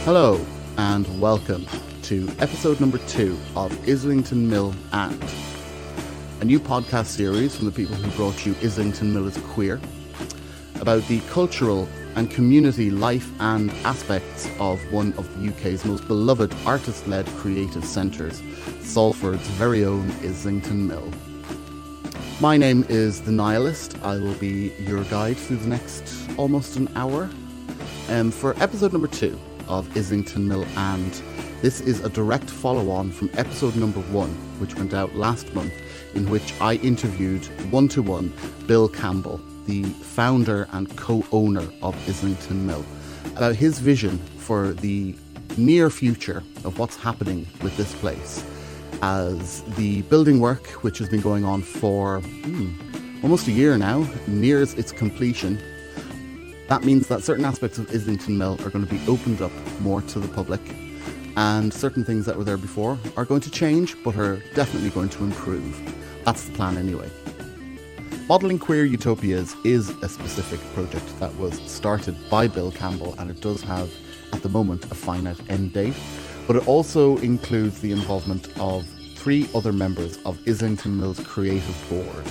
Hello and welcome to episode number 2 of Islington Mill and, a new podcast series from the people who brought you Islington Mill is Queer, about the cultural and community life and aspects of one of the UK's most beloved artist-led creative centres, Salford's very own Islington Mill. My name is The Nihilist. I will be your guide through the next almost an hour. For episode number 2 of Islington Mill and, this is a direct follow-on from episode number 1, which went out last month, in which I interviewed one-to-one Bill Campbell, the founder and co-owner of Islington Mill, about his vision for the near future of what's happening with this place, as the building work, which has been going on for almost a year now, nears its completion. That means that certain aspects of Islington Mill are going to be opened up more to the public, and certain things that were there before are going to change, but are definitely going to improve. That's the plan anyway. Modelling Queer Utopias is a specific project that was started by Bill Campbell, and it does have, at the moment, a finite end date. But it also includes the involvement of 3 other members of Islington Mill's creative board,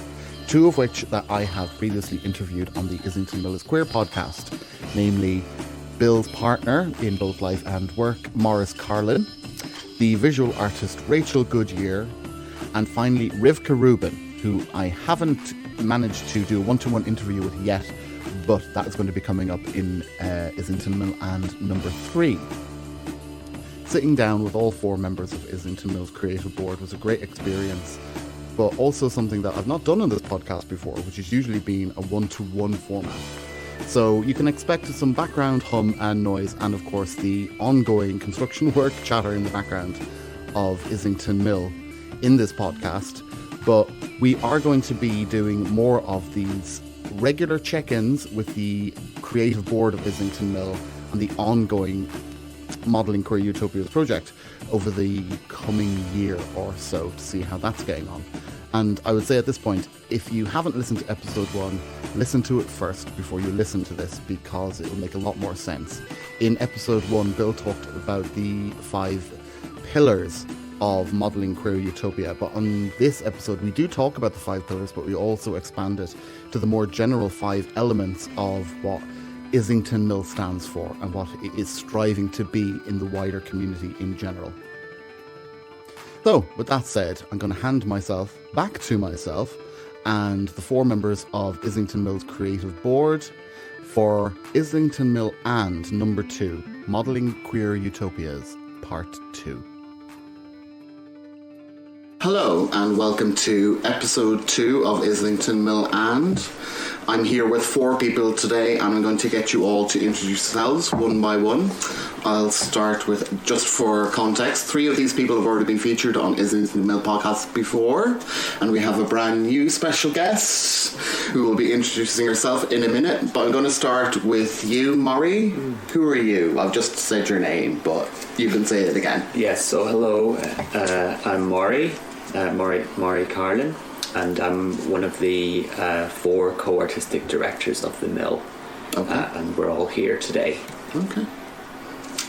2 of which that I have previously interviewed on the Islington Mill is Queer podcast, namely Bill's partner in both life and work, Maurice Carlin, the visual artist Rachel Goodyear, and finally Rivca Rubin, who I haven't managed to do a one-to-one interview with yet, but that is going to be coming up in Islington Mill and number 3. Sitting down with all 4 members of Islington Mill's creative board was a great experience, but also something that I've not done on this podcast before, which has usually been a one-to-one format. So you can expect some background hum and noise, and of course the ongoing construction work chatter in the background of Islington Mill in this podcast. But we are going to be doing more of these regular check-ins with the creative board of Islington Mill and the ongoing Modelling Queer Utopias project over the coming year or so to see how that's getting on. And I would say at this point, if you haven't listened to episode 1, listen to it first before you listen to this, because it will make a lot more sense. In episode 1, Bill talked about the 5 pillars of Modelling Queer Utopia, but on this episode we do talk about the 5 pillars, but we also expand it to the more general 5 elements of what Islington Mill stands for and what it is striving to be in the wider community in general. So, with that said, I'm going to hand myself back to myself and the 4 members of Islington Mill's creative board for Islington Mill and number 2, Modelling Queer Utopias, part 2. Hello and welcome to episode 2 of Islington Mill and. I'm here with 4 people today, and I'm going to get you all to introduce yourselves one by one. I'll start with, just for context, 3 of these people have already been featured on Islington Mill podcast before, and we have a brand new special guest who will be introducing herself in a minute. But I'm going to start with you, Maury. Who are you? I've just said your name, but you can say it again. Yes, so hello, I'm Maury Carlin, and I'm one of the 4 co-artistic directors of the mill. Okay. And we're all here today. Okay.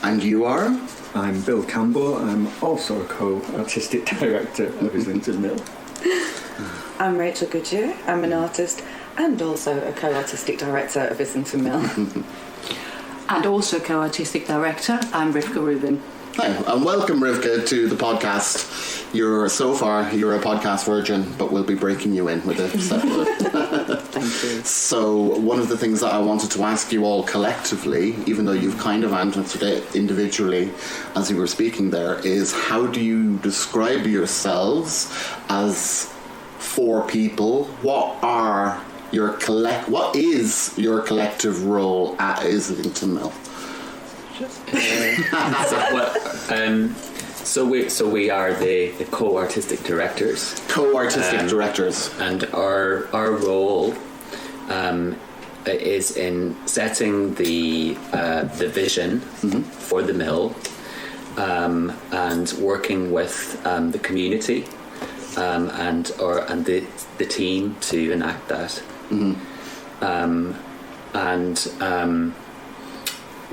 And you are? I'm Bill Campbell. I'm also a co-artistic director of Islington Mill. I'm Rachel Goodyear. I'm an artist and also a co-artistic director of Islington Mill. And also co-artistic director, I'm Rivca Rubin. Hi, and welcome Rivka to the podcast. You're a podcast virgin, but we'll be breaking you in with a separate. Thank you. So one of the things that I wanted to ask you all collectively, even though you've kind of answered it individually as you were speaking there, is how do you describe yourselves as 4 people? What is your collective role at Islington Mill? So we are the co-artistic directors. Directors, and our role is in setting the vision for the mill, and working with the community and the team to enact that.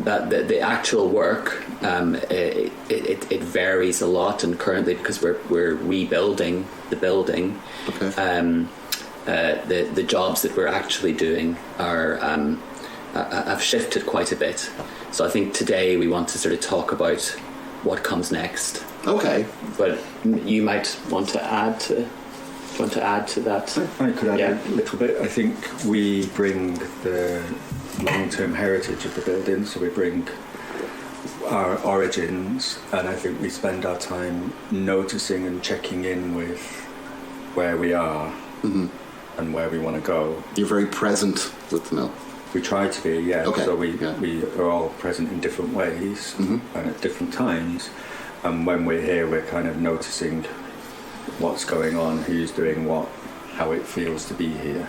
that the actual work it varies a lot, and currently because we're rebuilding the building, the jobs that we're actually doing are have shifted quite a bit. So I think today we want to sort of talk about what comes next. Okay. But you might want to add to. Do you want to add to that? I could add a little bit. I think we bring the long-term heritage of the building, so we bring our origins, and I think we spend our time noticing and checking in with where we are and where we want to go. You're very present with the mill. We try to be, yeah. Okay. So we are all present in different ways and at different times, and when we're here, we're kind of noticing what's going on, who's doing what, how it feels to be here,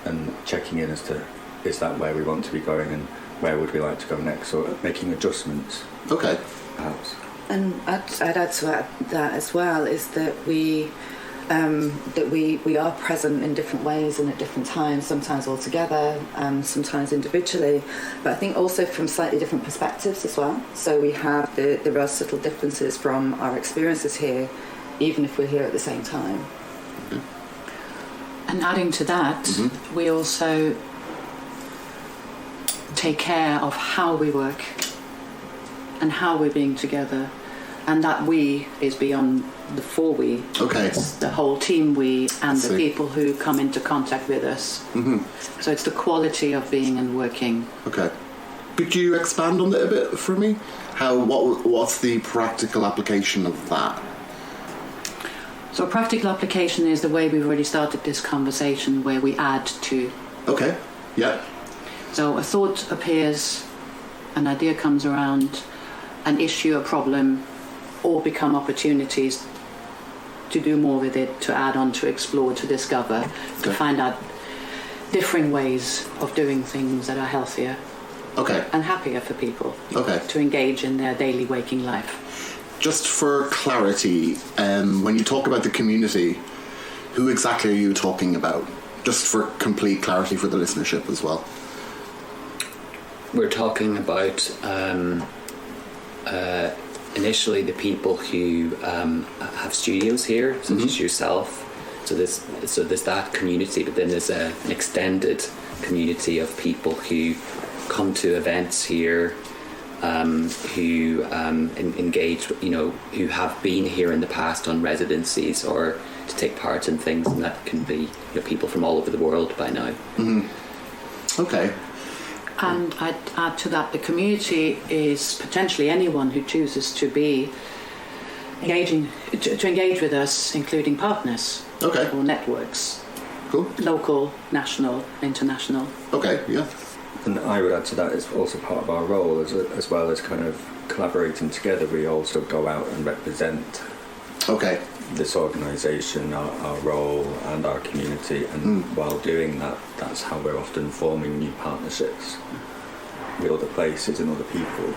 and checking in as to is that where we want to be going and where would we like to go next, or making adjustments. Okay. Perhaps. And I'd add to that as well is that we are present in different ways and at different times, sometimes all together, sometimes individually, but I think also from slightly different perspectives as well. So we have the real subtle differences from our experiences here, even if we're here at the same time. And adding to that, we also take care of how we work and how we're being together, and that we is beyond the four we. Okay. It's the whole team we and the people who come into contact with us. So it's the quality of being and working. Okay. Could you expand on it a bit for me? What's the practical application of that? So a practical application is the way we've already started this conversation, where we add to. Okay. Yeah. So a thought appears, an idea comes around, an issue, a problem, all become opportunities to do more with it, to add on, to explore, to discover, to find out different ways of doing things that are healthier and happier for people, to engage in their daily waking life. Just for clarity, when you talk about the community, who exactly are you talking about? Just for complete clarity for the listenership as well. We're talking about initially the people who have studios here, such as yourself. So there's that community, but then there's an extended community of people who come to events here, who engage, who have been here in the past on residencies or to take part in things, and that can be people from all over the world by now. Okay. And I'd add to that, the community is potentially anyone who chooses to be engaging, to engage with us, including partners or networks. Cool. Local, national, international. Okay, yeah. And I would add to that, it's also part of our role as well as kind of collaborating together. We also go out and represent this organisation, our role and our community, and while doing that, that's how we're often forming new partnerships with other places and other people.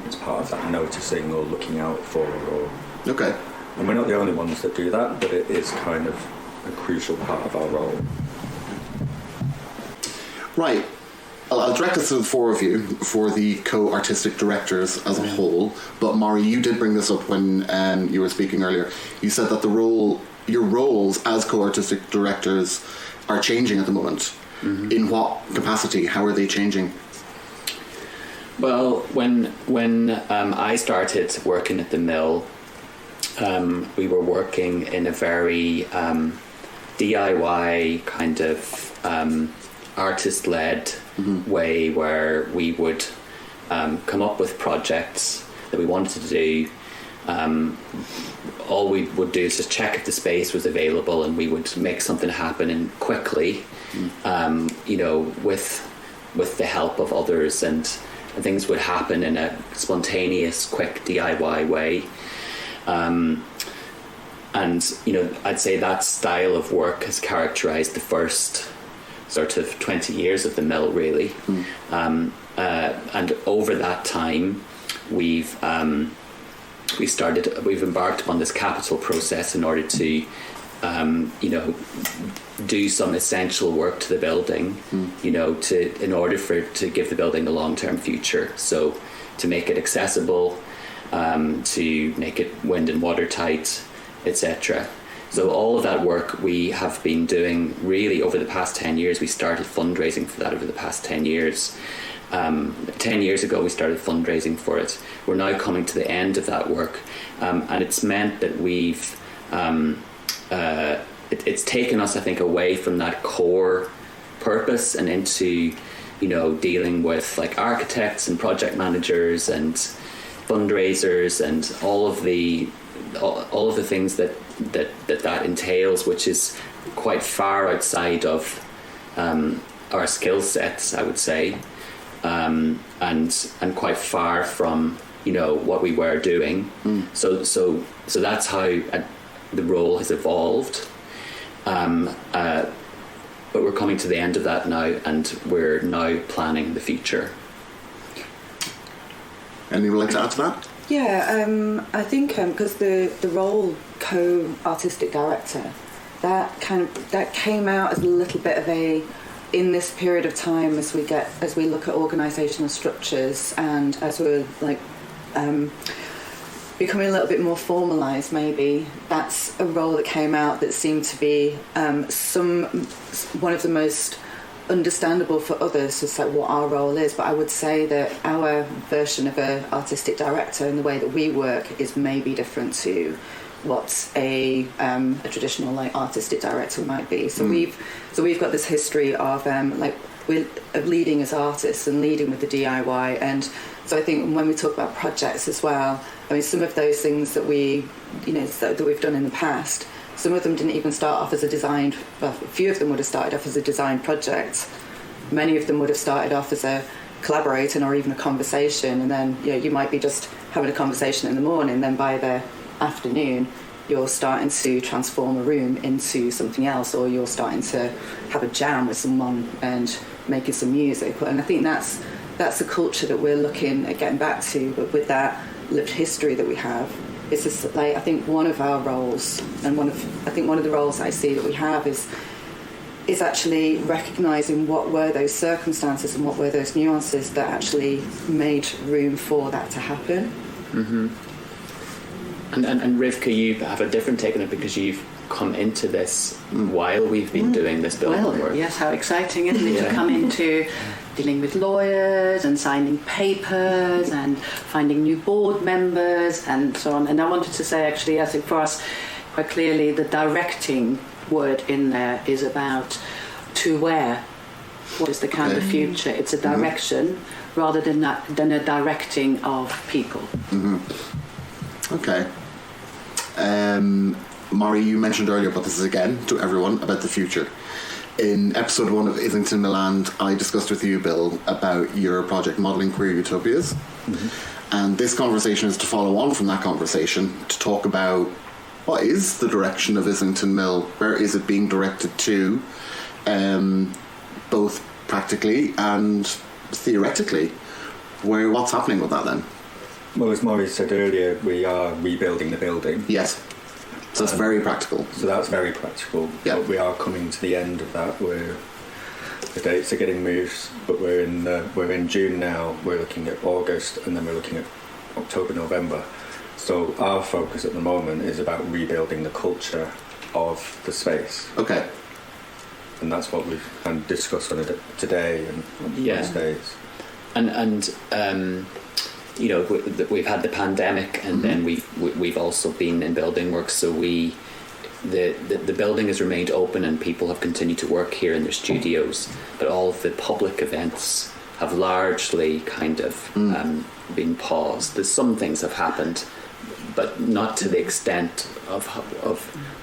It's part of that noticing or looking out for. And we're not the only ones that do that, but it is kind of a crucial part of our role. Right. I'll direct us to the four of you for the co-artistic directors as a whole. But Maury, you did bring this up when you were speaking earlier. You said that your roles as co-artistic directors are changing at the moment. In what capacity? How are they changing? Well, when I started working at the mill, we were working in a very DIY kind of artist-led way, where we would come up with projects that we wanted to do. All we would do is just check if the space was available, and we would make something happen and quickly, with the help of others, and things would happen in a spontaneous, quick DIY way. And I'd say that style of work has characterised the first sort of 20 years of the mill, really. And over that time, we've embarked upon this capital process in order to do some essential work to the building, in order to give the building a long-term future. So to make it accessible, to make it wind and watertight, etc. So all of that work we have been doing really over the past 10 years. We started fundraising for that over the past 10 years. 10 years ago we started fundraising for it. We're now coming to the end of that work, and it's meant that we've it's taken us, I think, away from that core purpose and into dealing with like architects and project managers and fundraisers and all of the things that entails, which is quite far outside of our skill sets, I would say, and quite far from what we were doing. So that's how the role has evolved. But we're coming to the end of that now, and we're now planning the future. Anyone would like to add to that? Yeah, I think because the role co-artistic director, that came out as a little bit of in this period of time as we look at organisational structures and as we're becoming a little bit more formalised. Maybe that's a role that came out that seemed to be one of the most understandable for others, is like what our role is. But I would say that our version of an artistic director and the way that we work is maybe different to what a traditional artistic director might be. So we've got this history of leading as artists and leading with the DIY. And so I think when we talk about projects as well, I mean, some of those things that that we've done in the past, some of them didn't even start off as a few of them would have started off as a design project. Many of them would have started off as a collaborating or even a conversation, and then you might be just having a conversation in the morning, then by the afternoon you're starting to transform a room into something else, or you're starting to have a jam with someone and making some music. And I think that's the culture that we're looking at getting back to, but with that lived history that we have. It's just I think one of our roles, and one of the roles I see that we have is actually recognising what were those circumstances and what were those nuances that actually made room for that to happen. Mm-hmm. And Rivka, you have a different take on it because you've come into this while we've been doing this building work. Yes, how exciting, isn't it, to come into dealing with lawyers and signing papers and finding new board members and so on. And I wanted to say, actually, I think for us, quite clearly, the directing word in there is about to where. What is the kind of future? It's a direction rather than a directing of people. Mm-hmm. Okay. Maury, you mentioned earlier, but this is again to everyone about the future. In episode 1 of Islington Mill, I discussed with you, Bill, about your project modelling QUEER UTOPIAS. Mm-hmm. And this conversation is to follow on from that conversation to talk about what is the direction of Islington Mill, where is it being directed to, both practically and theoretically. What's happening with that then? Well, as Maurice said earlier, we are rebuilding the building. Yes. So that's very practical. So that's very practical. Yeah. But we are coming to the end of that. The dates are getting moved, but we're in June now. We're looking at August, and then we're looking at October, November. So our focus at the moment is about rebuilding the culture of the space. Okay. And that's what we've kind of discussed on it today and on these days. And we've had the pandemic, and then we've also been in building work. So the building has remained open, and people have continued to work here in their studios. But all of the public events have largely kind of been paused. There's some things have happened, but not to the extent of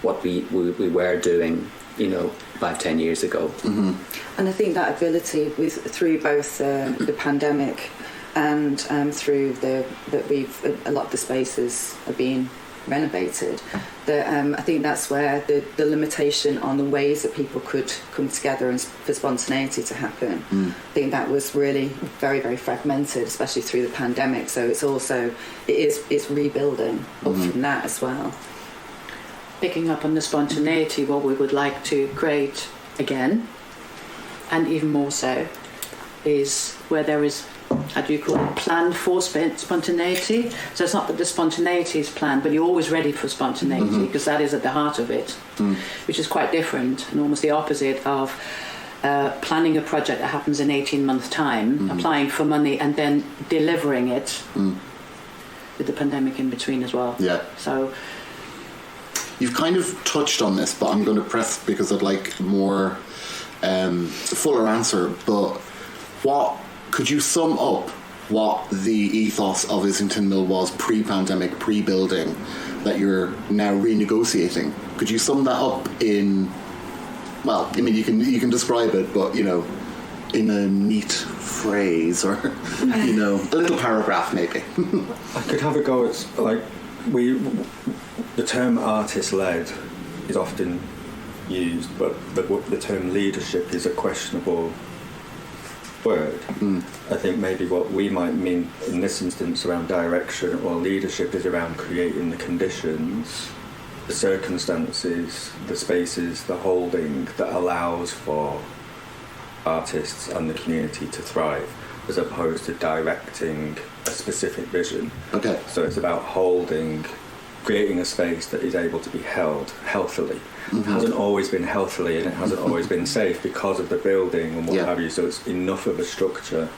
what we were doing, 5-10 years ago. Mm-hmm. And I think that ability through both the pandemic and through that a lot of the spaces are being renovated. I think that's where the limitation on the ways that people could come together and for spontaneity to happen. I think that was really very, very fragmented, especially through the pandemic. So it's rebuilding up from that as well. picking up on the spontaneity, what we would like to create again, and even more so, is where there is, how do you call it, planned for spontaneity. So it's not that the spontaneity is planned, but you're always ready for spontaneity, because that is at the heart of it, which is quite different and almost the opposite of planning a project that happens in 18 months' time, applying for money and then delivering it, with the pandemic in between as well. Yeah. So you've kind of touched on this, but I'm going to press because I'd like more fuller answer. But what could you sum up what the ethos of Islington Mill was pre-pandemic, pre-building, that you're now renegotiating? Could you sum that up in, well, I mean, you can describe it, but, you know, in a neat phrase, or, you know, a little paragraph maybe? I could have a go at, like, the term artist-led is often used, but the term leadership is a questionable word. I think maybe what we might mean in this instance around direction or leadership is around creating the conditions, the circumstances, the spaces, the holding that allows for artists and the community to thrive, as opposed to directing a specific vision. Okay. So it's about creating a space that is able to be held healthily. It hasn't always been healthily, and it hasn't always been safe because of the building and what have you. So it's enough of a structure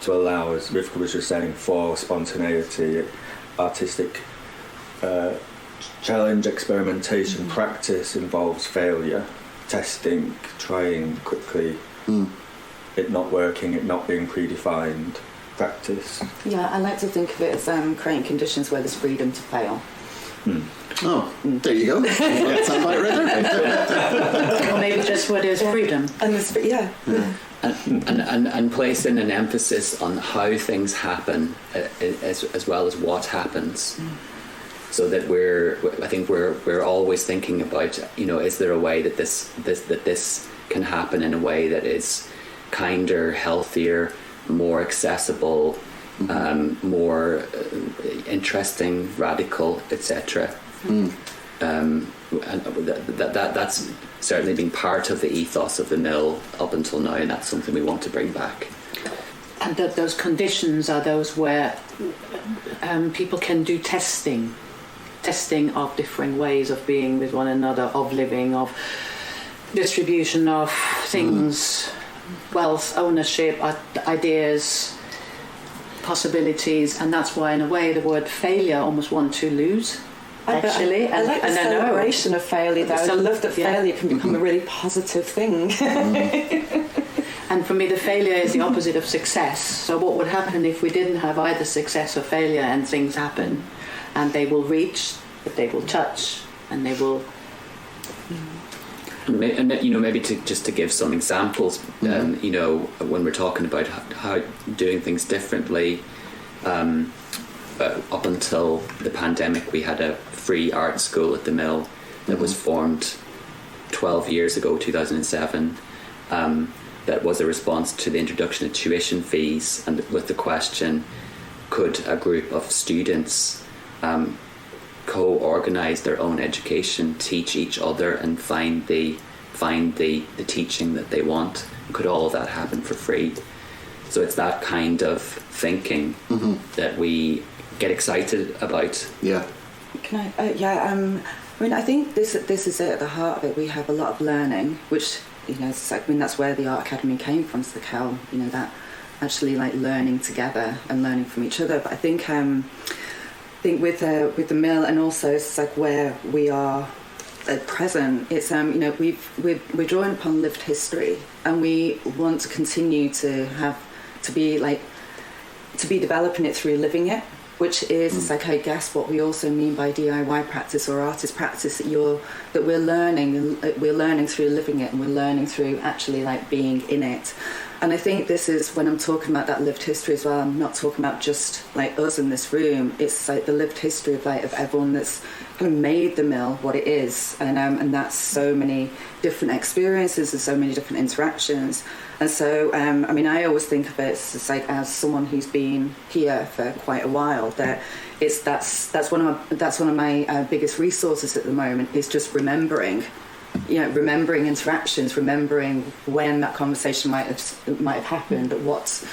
to allow, as Rivka was just saying, for spontaneity, artistic challenge, experimentation. Practice involves failure, testing, trying quickly, it not working, it not being predefined. Practice. Yeah, I like to think of it as creating conditions where there's freedom to fail. Oh, there you go. That sounds about right. or maybe just what is freedom. And and placing an emphasis on how things happen as well as what happens, so that we're always thinking about, you know, is there a way that this can happen in a way that is kinder, healthier, more accessible, more interesting, radical, etc. And that's certainly been part of the ethos of the mill up until now, and that's something we want to bring back. And those conditions are those where people can do testing of different ways of being with one another, of living, of distribution of things, wealth, ownership, ideas, possibilities. And that's why, in a way, the word failure almost want to lose, actually. I like the celebration of failure, though. I love that failure can become a really positive thing. And for me, the failure is the opposite of success. So what would happen if we didn't have either success or failure, and things happen, and they will reach, but they will touch, and they will... And, you know, maybe just to give some examples, you know, when we're talking about how doing things differently, up until the pandemic, we had a free art school at the mill that was formed 12 years ago, 2007. That was a response to the introduction of tuition fees, and with the question, could a group of students co-organise their own education, teach each other, and find the teaching that they want? Could all of that happen for free? So it's that kind of thinking that we get excited about. Yeah. Can I? I mean, I think this is it at the heart of it. We have a lot of learning, which, you know, it's like, I mean, that's where the Art Academy came from. So how, you know, that actually like learning together and learning from each other. But I think with the mill, and also it's like where we are at present, it's you know, we're drawing upon lived history, and we want to continue to be developing it through living it, which is it's like, I guess, what we also mean by DIY practice or artist practice, that we're learning through living it, and we're learning through actually like being in it. And I think this is, when I'm talking about that lived history as well, I'm not talking about just like us in this room. It's like the lived history of everyone that's kind of made the mill what it is, and that's so many different experiences and so many different interactions. And so, I mean, I always think of it as someone who's been here for quite a while. That that's one of my biggest resources at the moment, is just remembering interactions, remembering when that conversation might have happened, at what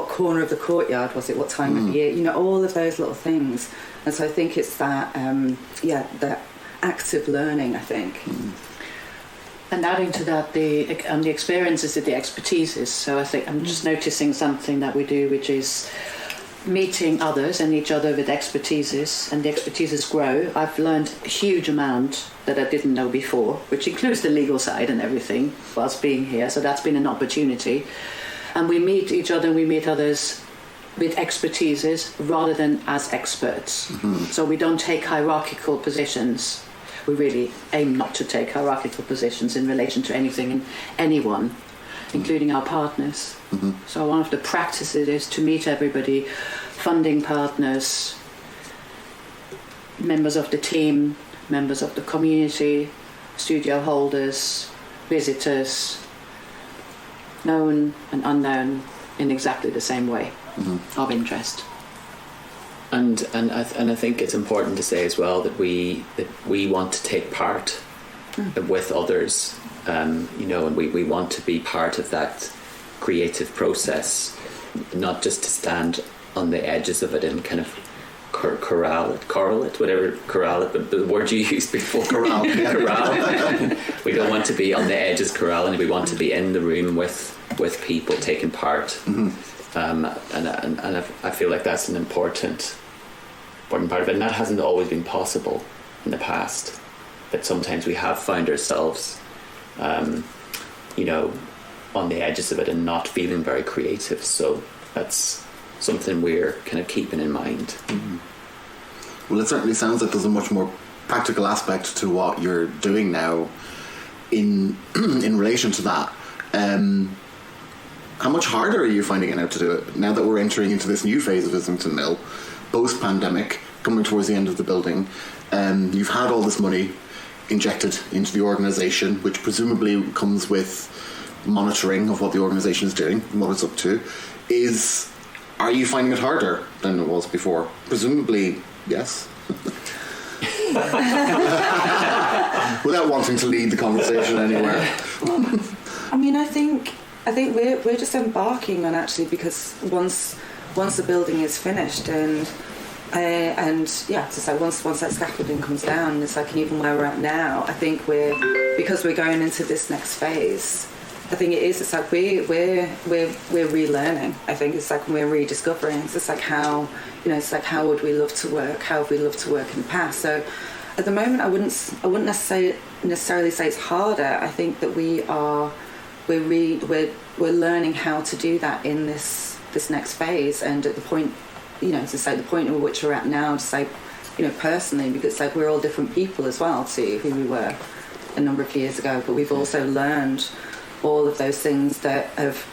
corner of the courtyard was it, what time of year, all of those little things. And so I think it's that that active learning, I think. And adding to that, the experiences and the expertises. So I think I'm just noticing something that we do, which is meeting others and each other with expertises, and the expertises grow. I've learned a huge amount that I didn't know before, which includes the legal side and everything, whilst being here. So that's been an opportunity. And we meet each other and we meet others with expertises rather than as experts. So we don't take hierarchical positions. We really aim not to take hierarchical positions in relation to anything and anyone, including our partners. So one of the practices is to meet everybody, funding partners, members of the team, members of the community, studio holders, visitors, known and unknown, in exactly the same way of interest. And I think it's important to say as well that we want to take part with others, and we want to be part of that creative process, not just to stand on the edges of it and kind of corral it, but the word you used before, corral. We don't want to be on the edges corralling. We want to be in the room with people taking part. And I feel like that's an important part of it, and that hasn't always been possible in the past. That sometimes we have found ourselves, on the edges of it and not feeling very creative. So that's something we're kind of keeping in mind. Well, it certainly sounds like there's a much more practical aspect to what you're doing now in relation to that. How much harder are you finding it now to do it, now that we're entering into this new phase of Islington Mill, post-pandemic, coming towards the end of the building? You've had all this money injected into the organisation, which presumably comes with monitoring of what the organisation is doing and what it's up to. Are you finding it harder than it was before? Presumably, yes. Without wanting to lead the conversation anywhere. I mean, I think we're just embarking on, actually, because once the building is finished once that scaffolding comes down, it's like, and even where we're at now, I think because we're going into this next phase, I think it's like we're relearning. I think it's like we're rediscovering. It's like how would we love to work? How have we loved to work in the past? So at the moment, I wouldn't necessarily say it's harder. I think that we're learning how to do that in this next phase, and at the point, it's like the point at which we're at now, just like, personally, because it's like we're all different people as well to who we were a number of years ago, but we've also learned all of those things that have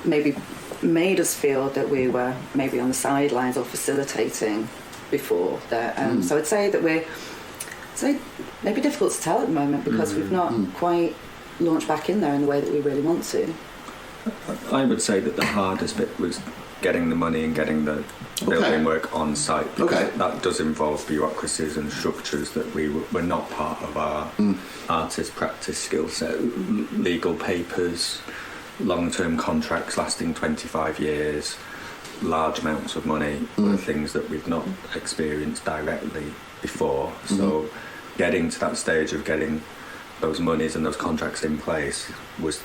maybe made us feel that we were maybe on the sidelines or facilitating before that. So I'd say that it's maybe difficult to tell at the moment, because we've not quite launched back in there in the way that we really want to. I would say that the hardest bit was getting the money and getting the building work on site, because that does involve bureaucracies and structures that were not part of our artist practice skill set. Legal papers, long-term contracts lasting 25 years, large amounts of money were things that we've not experienced directly before. So getting to that stage of getting those monies and those contracts in place was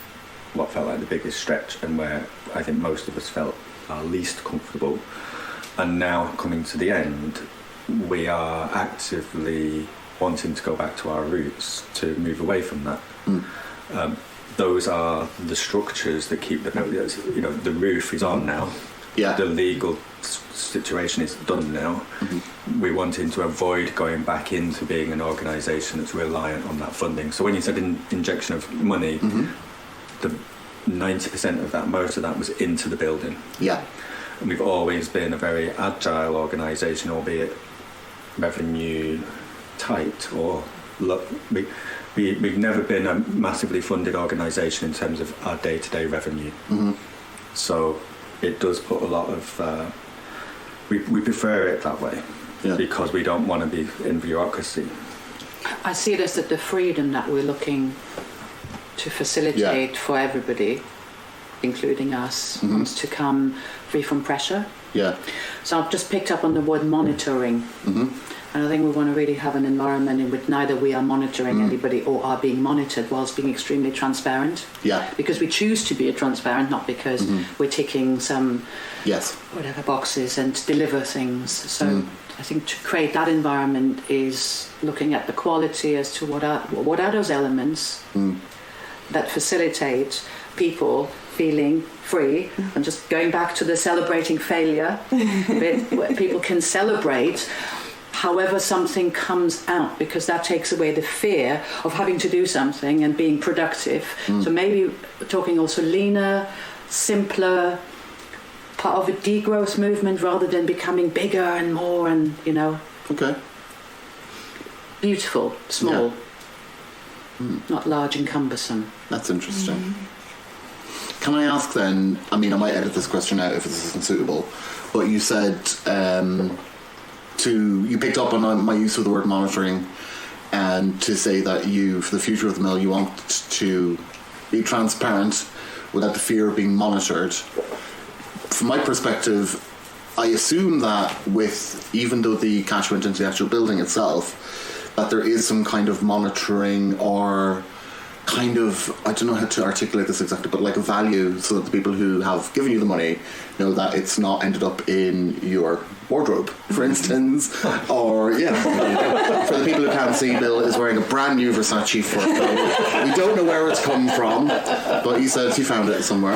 what felt like the biggest stretch, and where I think most of us felt our least comfortable. And now, coming to the end, we are actively wanting to go back to our roots, to move away from that. Those are the structures that keep the roof is on now. Yeah. The legal situation is done now. We're wanting to avoid going back into being an organisation that's reliant on that funding. So when you said injection of money, 90% of that, most of that was into the building. Yeah. And we've always been a very agile organisation, albeit revenue tight, or we've never been a massively funded organisation in terms of our day-to-day revenue. Mm-hmm. So it does put a lot of we prefer it that way, because we don't want to be in bureaucracy. I see this as the freedom that we're looking to facilitate for everybody, including us, wants to come free from pressure. Yeah. So I've just picked up on the word monitoring. Mm-hmm. And I think we want to really have an environment in which neither we are monitoring anybody or are being monitored, whilst being extremely transparent. Yeah. Because we choose to be transparent, not because we're ticking some whatever boxes and deliver things. So I think to create that environment is looking at the quality as to what are those elements that facilitate people feeling free, and just going back to the celebrating failure bit, where people can celebrate however something comes out, because that takes away the fear of having to do something and being productive. So maybe talking also leaner, simpler, part of a degrowth movement rather than becoming bigger and more and, Okay. beautiful, small, not large and cumbersome. That's interesting. Can I ask then, I mean, I might edit this question out if this isn't suitable, but you said you picked up on my use of the word monitoring, and to say that you, for the future of the mill, you want to be transparent without the fear of being monitored. From my perspective, I assume that even though the cash went into the actual building itself, that there is some kind of monitoring or kind of, I don't know how to articulate this exactly, but like a value, so that the people who have given you the money know that it's not ended up in your wardrobe, for instance, or for the people who can't see, Bill is wearing a brand new Versace fur coat. We don't know where it's come from, but he said he found it somewhere.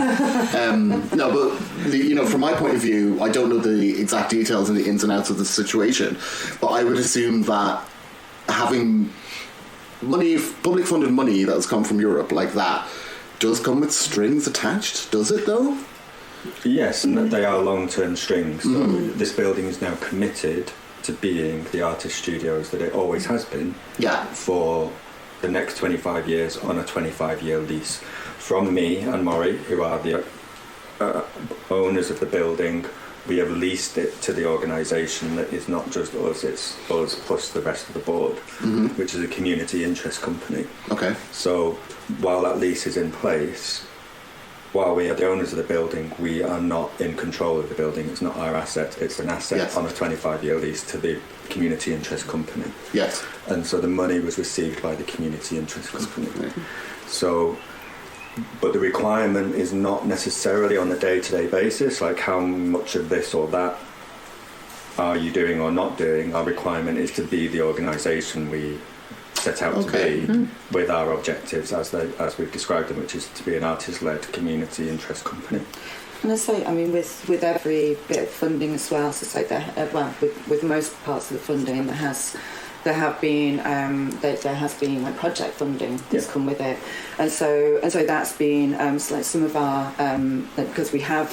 No, but from my point of view, I don't know the exact details and the ins and outs of the situation, but I would assume that having public funded money that has come from Europe like that does come with strings attached, does it though? Yes, and they are long-term strings. So this building is now committed to being the artist studios that it always has been for the next 25 years on a 25-year lease. From me and Maury, who are the owners of the building, we have leased it to the organisation that is not just us, it's us plus the rest of the board, which is a community interest company. Okay. So while that lease is in place, while we are the owners of the building, we are not in control of the building. It's not our asset, it's an asset on a 25-year lease to the community interest company. Yes. And so the money was received by the community interest company. So, but the requirement is not necessarily on a day-to-day basis, like how much of this or that are you doing or not doing. Our requirement is to be the organisation we set out to be, with our objectives as we've described them, which is to be an artist-led community interest company. And I say, I mean, with every bit of funding as well, so it's like with most parts of the funding, there has been like project funding that's come with it, and so that's been so like some of our because we have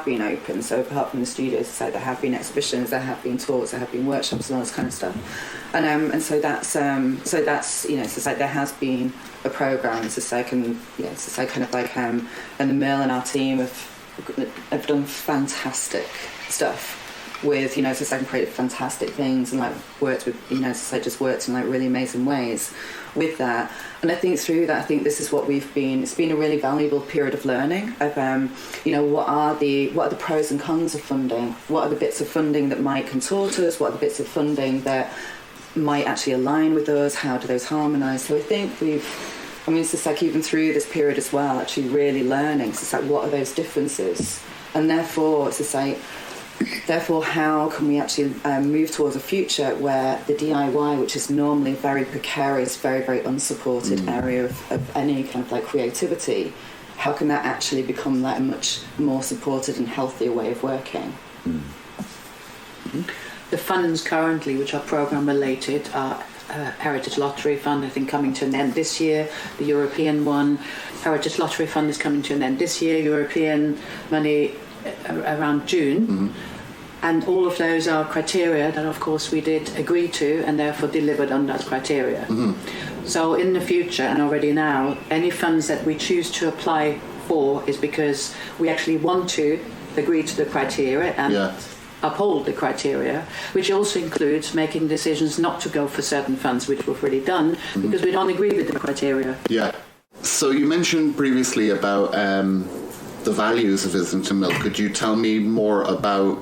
been open. So apart from the studios, so there have been exhibitions, there have been talks, there have been workshops, and all this kind of stuff, and so that's it's like there has been a program. It's like kind of like and the mill and our team have done fantastic stuff with, so created fantastic things and like worked with, just worked in like really amazing ways with that. And I think through that, this is what it's been a really valuable period of learning of, what are the pros and cons of funding? What are the bits of funding that might contort us? What are the bits of funding that might actually align with us? How do those harmonise? So I think it's just like even through this period as well, actually really learning. So it's like, what are those differences? And therefore, it's just like, how can we actually move towards a future where the DIY, which is normally a very precarious, very, very unsupported area of any kind of like creativity, how can that actually become like a much more supported and healthier way of working? The funds currently, which are programme related, are Heritage Lottery Fund, I think, coming to an end this year. The European one, Heritage Lottery Fund is coming to an end this year. European money around June. Mm-hmm. And all of those are criteria that, of course, we did agree to and therefore delivered on that criteria. Mm-hmm. So in the future and already now, any funds that we choose to apply for is because we actually want to agree to the criteria and uphold the criteria, which also includes making decisions not to go for certain funds, which we've already done, mm-hmm. because we don't agree with the criteria. Yeah. So you mentioned previously about the values of Islington Mill. Could you tell me more about,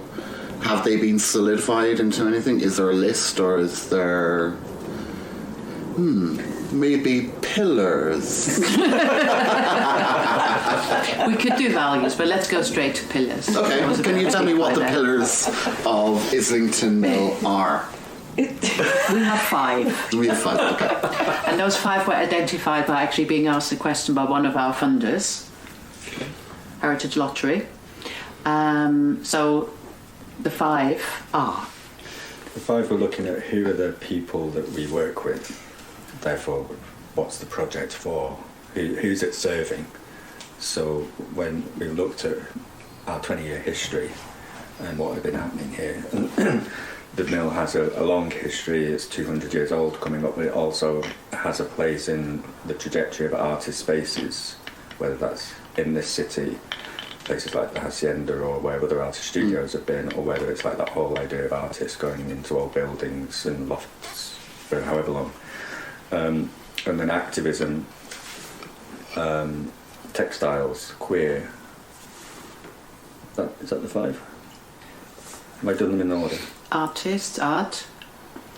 have they been solidified into anything? Is there a list, or is there maybe pillars? We could do values, but let's go straight to pillars. Okay, can you tell me what the pillars of Islington Mill are? We have 5. We have 5, okay. And those 5 were identified by actually being asked a question by one of our funders, Heritage Lottery. So the 5 are... The 5 we're looking at who are the people that we work with, therefore what's the project for, who's it serving. So when we looked at our 20-year history and what had been happening here, the mill has a long history. It's 200 years old coming up, but it also has a place in the trajectory of artist spaces, whether that's in this city, places like the Hacienda, or where other artist studios have been, or whether it's like that whole idea of artists going into old buildings and lofts for however long. And then activism, textiles, queer. Is that the 5? Have I done them in order? Artists, art,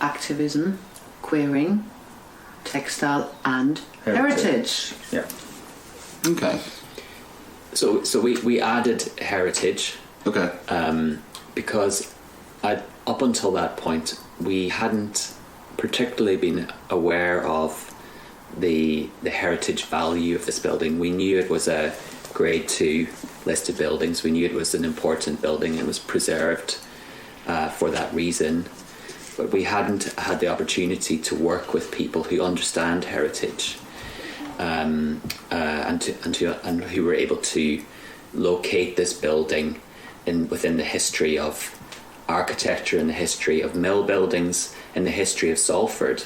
activism, queering, textile, and heritage. Yeah. Okay. So we added heritage. Okay. Because up until that point, we hadn't particularly been aware of the heritage value of this building. We knew it was a grade 2 listed buildings. We knew it was an important building and was preserved for that reason. But we hadn't had the opportunity to work with people who understand heritage and who were able to locate this building within the history of architecture and the history of mill buildings and the history of Salford,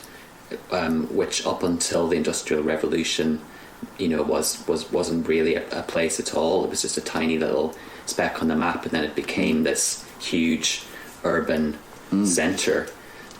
which up until the Industrial Revolution, wasn't really a place at all. It was just a tiny little speck on the map, and then it became this huge urban centre.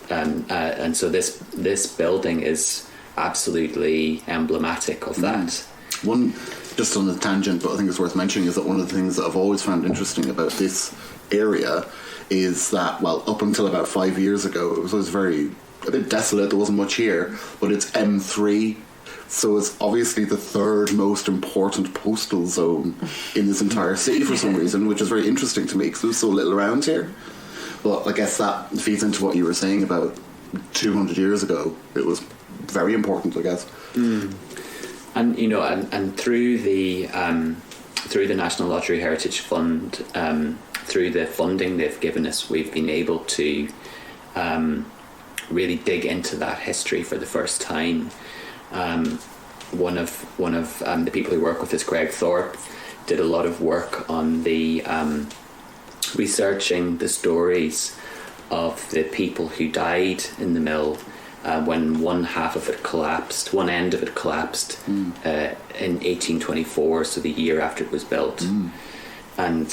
And so this building is absolutely emblematic of that. One, just on the tangent, but I think it's worth mentioning, is that one of the things that I've always found interesting about this area is that, well, up until about 5 years ago, it was always a bit desolate. There wasn't much here, but it's M3, so it's obviously the 3rd most important postal zone in this entire city for some reason, which is very interesting to me because there's so little around here. But I guess that feeds into what you were saying about 200 years ago. It was very important, I guess. And and through the National Lottery Heritage Fund, through the funding they've given us, we've been able to really dig into that history for the first time. One of the people who work with us, Greg Thorpe, did a lot of work on the researching the stories of the people who died in the mill when one end of it collapsed in 1824, so the year after it was built. And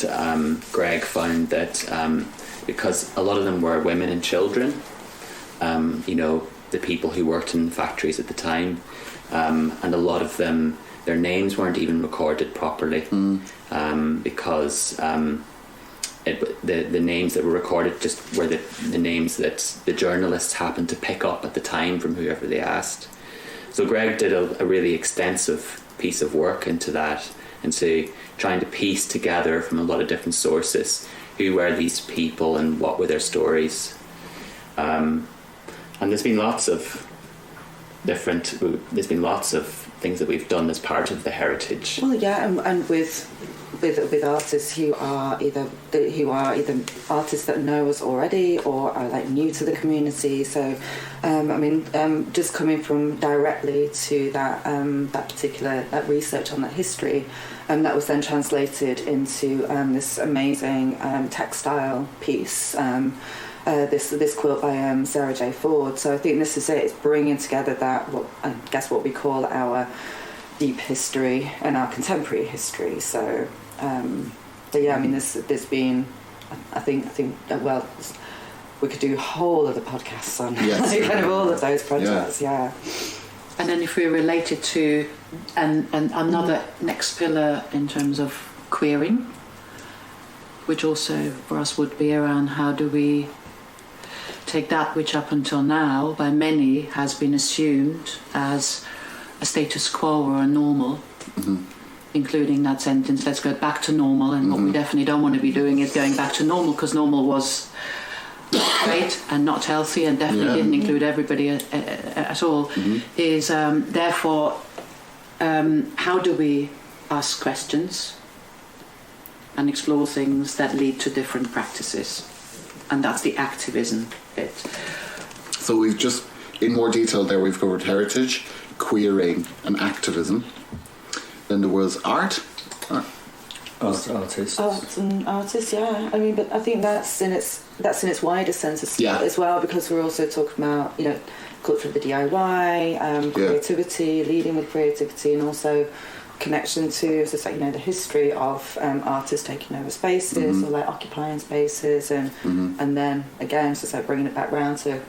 Greg found that because a lot of them were women and children, the people who worked in factories at the time, and a lot of them, their names weren't even recorded properly because the names that were recorded just were the names that the journalists happened to pick up at the time from whoever they asked. So Greg did a really extensive piece of work into that, into trying to piece together from a lot of different sources who were these people and what were their stories. And there's been lots of things that we've done as part of the heritage. Well, yeah, and with with artists who are either artists that know us already or are like new to the community. So, just coming from directly to that particular research on that history, that was then translated into this amazing textile piece. This quilt by Sarah J. Ford. So I think this is it. It's bringing together what we call our deep history and our contemporary history. So, there's been, I think we could do a whole other podcasts on kind of all of those projects. Yeah. And then if we relate it to and another next pillar in terms of queering, which also for us would be around how do we take that which up until now by many has been assumed as a status quo or a normal, including that sentence, let's go back to normal, and what we definitely don't want to be doing is going back to normal, because normal was great and not healthy and definitely didn't include everybody at all, is therefore how do we ask questions and explore things that lead to different practices, and that's the activism bit. So we've just, in more detail there, we've covered heritage, queering and activism. Then there was art. Artists. Arts and artists, yeah. I mean, but I think that's in its wider sense as well, because we're also talking about, culture of the DIY, creativity, leading with creativity, and also connection to, so it's like, the history of artists taking over spaces or like occupying spaces, and then again, so it's like bringing it back round to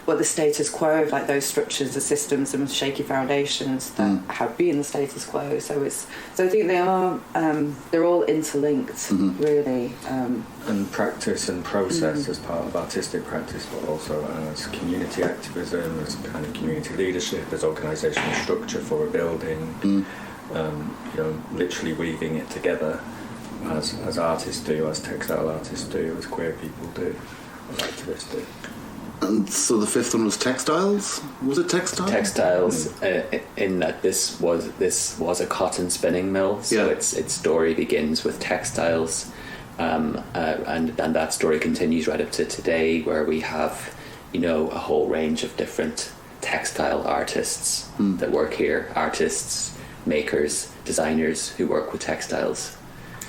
what the status quo of like those structures, the systems and shaky foundations that have been the status quo. So I think they are they're all interlinked, really. And practice and process as part of artistic practice, but also as community activism, as kind of community leadership, as organisational structure for a building. Literally weaving it together, as artists do, as textile artists do, as queer people do, as activists do. And so the fifth one was textiles. Was it textiles? Textiles, in that this was a cotton spinning mill. So its story begins with textiles, and that story continues right up to today, where we have, a whole range of different textile artists that work here. Artists, makers, designers who work with textiles.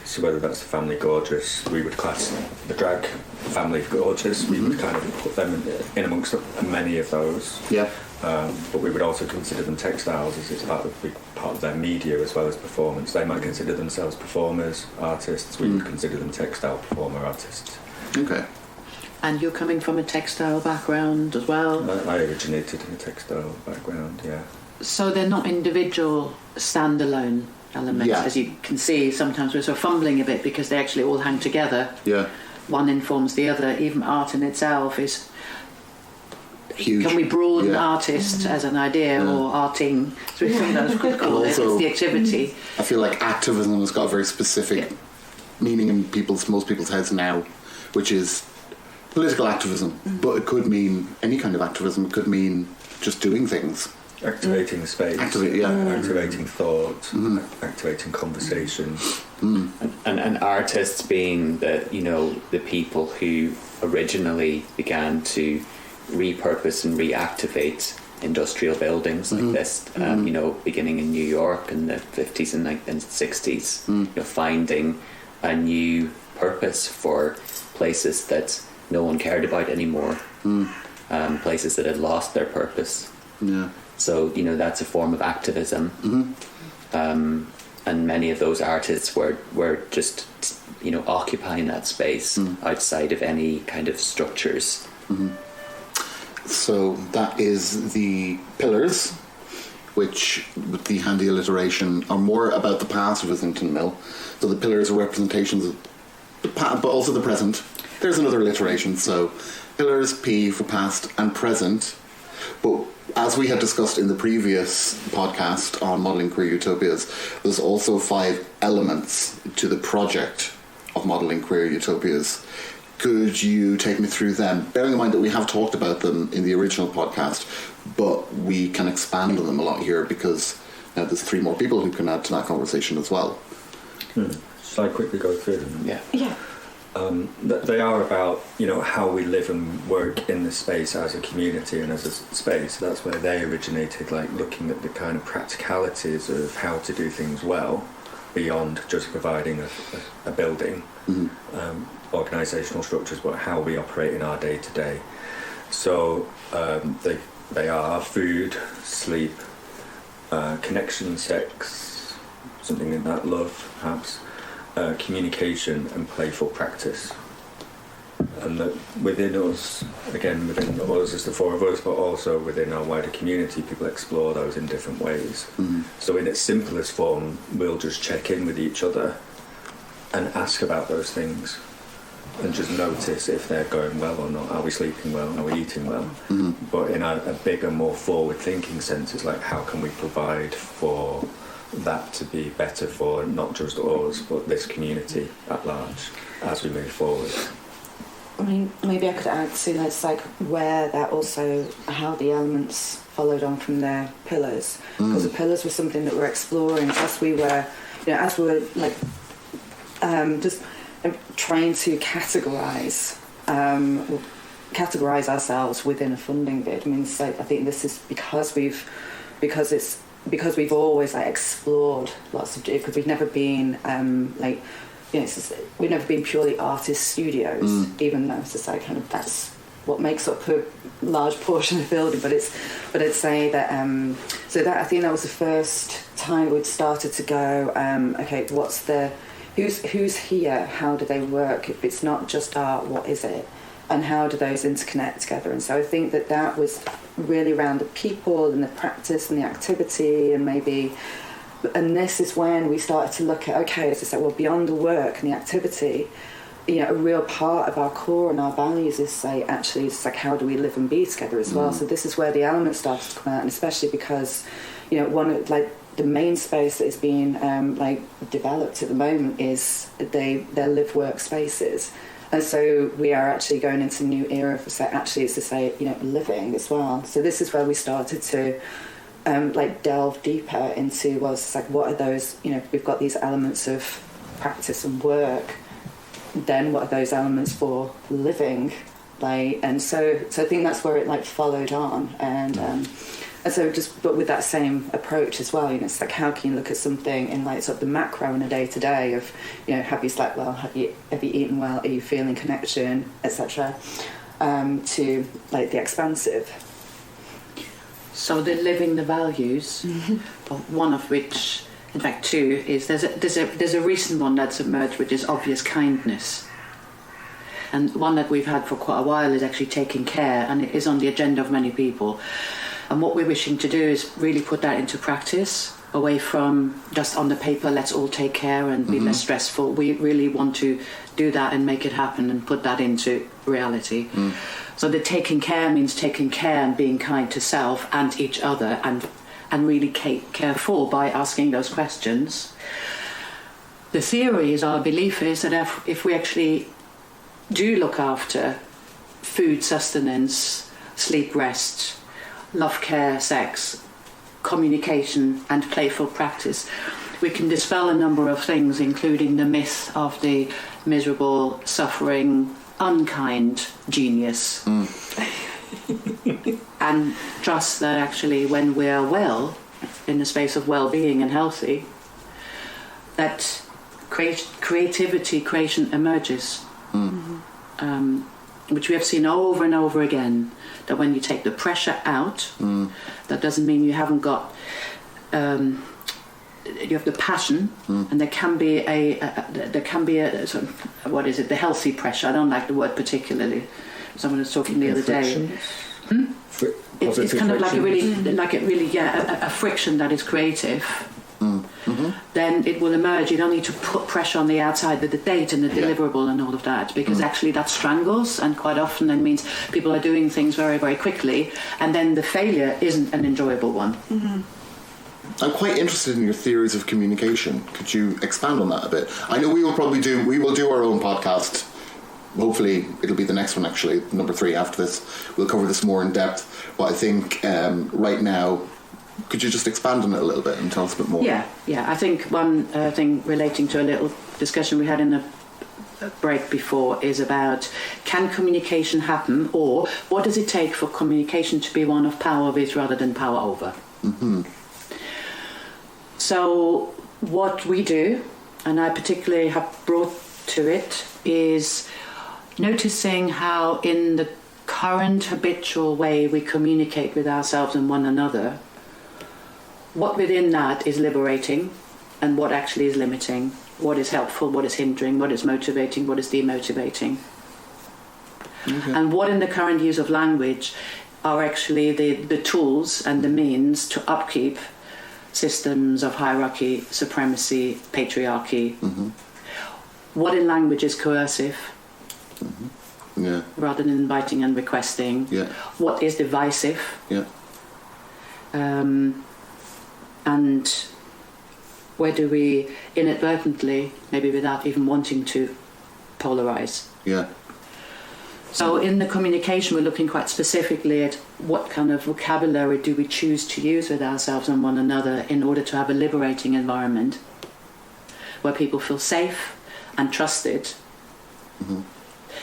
So whether that's the Family Gorgeous, we would class the drag Family Gorgeous, we would kind of put them in amongst many of those. Yeah. But we would also consider them textiles, as it's part of their media as well as performance. They might consider themselves performers, artists. We would consider them textile performer artists. Okay. And you're coming from a textile background as well? I originated in a textile background, yeah. So they're not individual, standalone elements, as you can see. Sometimes we're sort of fumbling a bit because they actually all hang together. Yeah. One informs the other. Even art in itself is huge. Can we broaden artist as an idea, or arting? So we sometimes could call it. It's the activity. I feel like activism has got a very specific meaning in most people's heads now, which is political activism. But it could mean any kind of activism. It could mean just doing things. Activating space, activating thought, activating conversation, and artists being the people who originally began to repurpose and reactivate industrial buildings like this, beginning in New York in the 50s and 60s, finding a new purpose for places that no one cared about anymore, places that had lost their purpose. Yeah. So, that's a form of activism. And many of those artists were just, occupying that space outside of any kind of structures. So that is the pillars, which, with the handy alliteration, are more about the past of Islington Mill. So the pillars are representations of the past, but also the present. There's another alliteration, so pillars, P for past and present. But as we had discussed in the previous podcast on modelling queer utopias, there's also 5 elements to the project of modelling queer utopias. Could you take me through them? Bearing in mind that we have talked about them in the original podcast, but we can expand on them a lot here because there's 3 more people who can add to that conversation as well. Shall I quickly go through them? Yeah. They are about, how we live and work in the space as a community and as a space. That's where they originated, like looking at the kind of practicalities of how to do things well beyond just providing a building, organisational structures, but how we operate in our day-to-day. So they are food, sleep, connection, sex, something in that, love, perhaps, communication and playful practice. And that within us as the four of us, but also within our wider community, people explore those in different ways. So in its simplest form, we'll just check in with each other and ask about those things and just notice if they're going well or not. Are we sleeping well? Are we eating well? But in a bigger, more forward-thinking sense, it's like, how can we provide for that to be better for not just us, but this community at large as we move forward? I mean, maybe I could add to that's like where that also, how the elements followed on from their pillars, because the pillars were something that we're exploring as we were, like just trying to categorise ourselves within a funding bid. I mean, so I think this is because we've always like explored lots of, because we've never been we've never been purely artist studios, even though it's just like kind of that's what makes up a large portion of the building. But I'd say that so that I think that was the first time we'd started to go, okay, what's the who's here? How do they work? If it's not just art, what is it? And how do those interconnect together? And so I think that was really around the people and the practice and the activity, and this is when we started to look at, okay, it's just like, well, beyond the work and the activity, a real part of our core and our values is say, actually, it's like, how do we live and be together as well? So this is where the elements started to come out, and especially because, one of the main space that is being developed at the moment is their live work spaces. And so we are actually going into a new era for actually it's to say, living as well. So this is where we started to delve deeper into, well, it's like, what are those, we've got these elements of practice and work, then what are those elements for living? And so I think that's where it followed on. And so but with that same approach as well, it's like, how can you look at something in sort of the macro in a day-to-day of, have you slept well, have you eaten well, are you feeling connection, etc., to the expansive. So the living the values, one of which, in fact two, is there's a recent one that's emerged, which is obvious kindness. And one that we've had for quite a while is actually taking care, and it is on the agenda of many people. And what we're wishing to do is really put that into practice, away from just on the paper, let's all take care and be less stressful. We really want to do that and make it happen and put that into reality. So the taking care means taking care and being kind to self and each other, and really careful by asking those questions. The theory is, our belief is that if we actually do look after food, sustenance, sleep, rest, love, care, sex, communication and playful practice, we can dispel a number of things, including the myth of the miserable, suffering, unkind genius. And trust that actually when we are well, in the space of well-being and healthy, that creation emerges. Which we have seen over and over again, that when you take the pressure out, that doesn't mean you haven't got, you have the passion, and there can be a sort of, what is it, the healthy pressure. I don't like the word particularly. Someone was talking the other day. It's kind of like a friction that is creative. Then it will emerge. You don't need to put pressure on the outside with the date and the deliverable and all of that, because actually that strangles, and quite often that means people are doing things very, very quickly, and then the failure isn't an enjoyable one. I'm quite interested in your theories of communication. Could you expand on that a bit? I know we will do our own podcast. Hopefully it'll be the next one, actually, number 3 after this. We'll cover this more in depth. But I think right now Could you just expand on it a little bit and tell us a bit more? Yeah. I think one thing relating to a little discussion we had in the break before is about, can communication happen, or what does it take for communication to be one of power with rather than power over? Mm-hmm. So what we do, and I particularly have brought to it, is noticing how in the current habitual way we communicate with ourselves and one another, what within that is liberating and what actually is limiting, what is helpful, what is hindering, what is motivating, what is demotivating. Okay. And what in the current use of language are actually the tools and the means to upkeep systems of hierarchy, supremacy, patriarchy. Mm-hmm. What in language is coercive, yeah, rather than inviting and requesting. Yeah. What is divisive. Yeah. And where do we inadvertently, maybe without even wanting to, polarize? Yeah. So in the communication, we're looking quite specifically at what kind of vocabulary do we choose to use with ourselves and one another in order to have a liberating environment where people feel safe and trusted,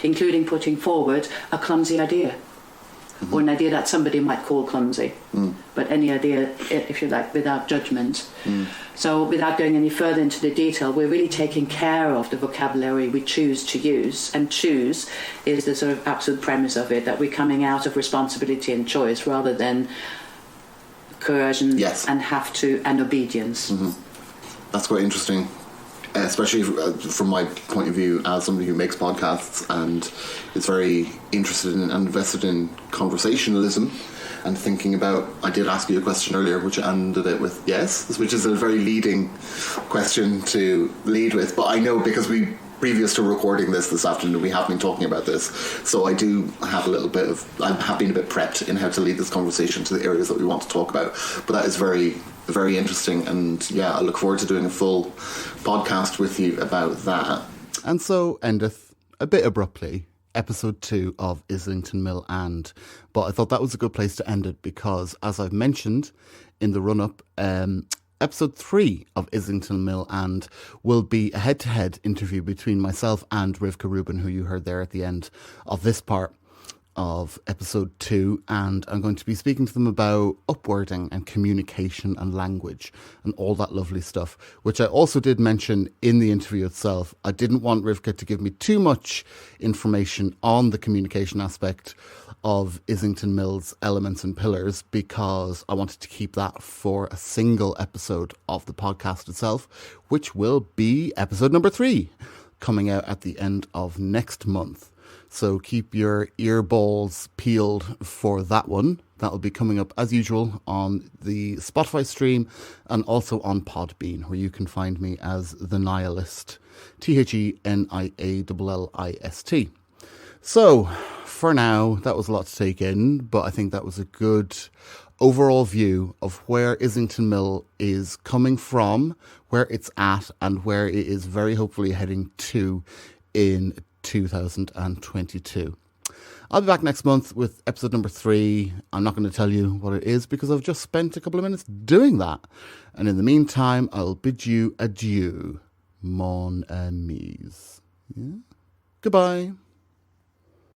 including putting forward a clumsy idea, or an idea that somebody might call clumsy, but any idea, if you like, without judgment. So without going any further into the detail, we're really taking care of the vocabulary we choose to use, and choose is the sort of absolute premise of it, that we're coming out of responsibility and choice rather than coercion and have to and obedience. That's quite interesting, especially from my point of view as somebody who makes podcasts and is very interested in and invested in conversationalism and thinking about, I did ask you a question earlier which I ended it with yes, which is a very leading question to lead with, but I know because previous to recording this afternoon, we have been talking about this, so I do have I have been a bit prepped in how to lead this conversation to the areas that we want to talk about, but that is very, very interesting, and I look forward to doing a full podcast with you about that. And so endeth, a bit abruptly, episode 2 of Islington Mill but I thought that was a good place to end it because, as I've mentioned in the run-up, episode 3 of Islington Mill will be a head-to-head interview between myself and Rivca Rubin, who you heard there at the end of this part of episode 2, and I'm going to be speaking to them about upwording and communication and language and all that lovely stuff, which I also did mention in the interview itself. I didn't want Rivka to give me too much information on the communication aspect of Islington Mill's elements and pillars because I wanted to keep that for a single episode of the podcast itself, which will be episode number 3, coming out at the end of next month. So keep your earballs peeled for that one. That'll be coming up as usual on the Spotify stream and also on Podbean, where you can find me as The Nihilist, THENIALLIST. So for now, that was a lot to take in, but I think that was a good overall view of where Islington Mill is coming from, where it's at, and where it is very hopefully heading to in 2022. I'll be back next month with episode number 3. I'm not going to tell you what it is because I've just spent a couple of minutes doing that. And in the meantime, I'll bid you adieu, mon amis. Yeah? Goodbye.